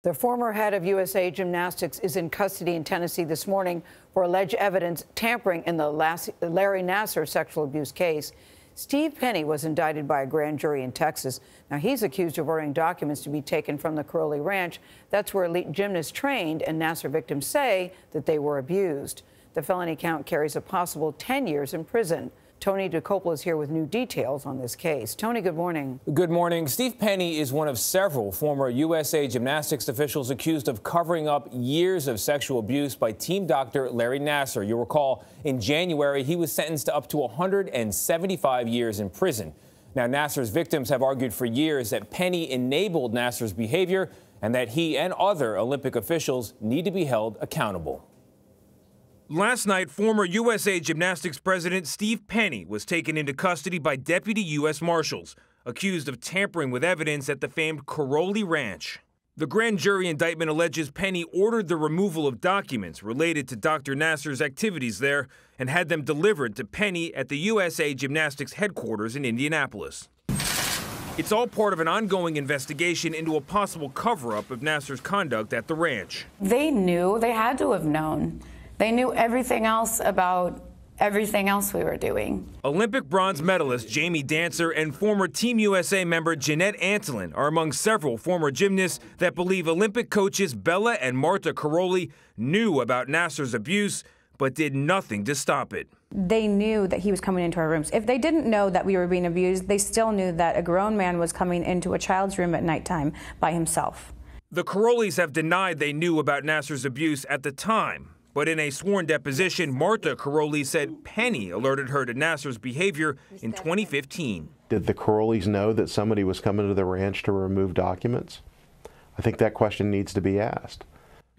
The former head of USA Gymnastics is in custody in Tennessee this morning for alleged evidence tampering in the Larry Nassar sexual abuse case. Steve Penny was indicted by a grand jury in Texas. Now, he's accused of ordering documents to be taken from the Karolyi Ranch. That's where elite gymnasts trained, and Nassar victims say that they were abused. The felony count carries a possible 10 years in prison. Tony Dokoupil is here with new details on this case. Tony, good morning. Good morning. Steve Penny is one of several former USA Gymnastics officials accused of covering up years of sexual abuse by team doctor Larry Nassar. You'll recall in January, he was sentenced to up to 175 years in prison. Now, Nassar's victims have argued for years that Penny enabled Nassar's behavior and that he and other Olympic officials need to be held accountable. Last night, former USA Gymnastics president Steve Penny was taken into custody by deputy U.S. Marshals, accused of tampering with evidence at the famed Karolyi Ranch. The grand jury indictment alleges Penny ordered the removal of documents related to Dr. Nassar's activities there and had them delivered to Penny at the USA Gymnastics headquarters in Indianapolis. It's all part of an ongoing investigation into a possible cover-up of Nassar's conduct at the ranch. They knew, they had to have known. They knew everything else about everything else we were doing. Olympic bronze medalist Jamie Dancer and former Team USA member Jeanette Antolin are among several former gymnasts that believe Olympic coaches Bella and Marta Karolyi knew about Nassar's abuse but did nothing to stop it. They knew that he was coming into our rooms. If they didn't know that we were being abused, they still knew that a grown man was coming into a child's room at nighttime by himself. The Karolyis have denied they knew about Nassar's abuse at the time. But in a sworn deposition, Marta Karolyi said Penny alerted her to Nassar's behavior in 2015. Did the Karolyis know that somebody was coming to the ranch to remove documents? I think that question needs to be asked.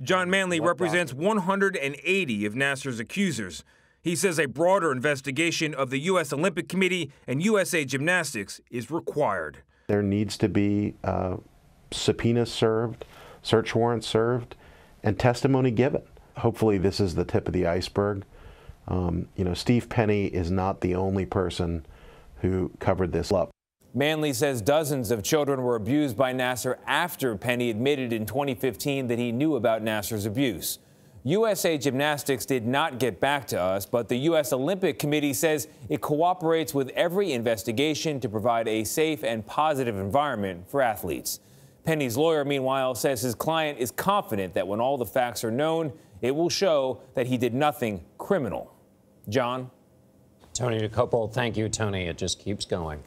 John Manley represents 180 of Nassar's accusers. He says a broader investigation of the U.S. Olympic Committee and USA Gymnastics is required. There needs to be subpoenas served, search warrants served, and testimony given. Hopefully this is the tip of the iceberg. Steve Penny is not the only person who covered this up. Manley says dozens of children were abused by Nassar after Penny admitted in 2015 that he knew about Nassar's abuse. USA Gymnastics did not get back to us, but the U.S. Olympic Committee says it cooperates with every investigation to provide a safe and positive environment for athletes. Penny's lawyer, meanwhile, says his client is confident that when all the facts are known, it will show that he did nothing criminal. John? Tony Dokoupil, thank you, Tony. It just keeps going.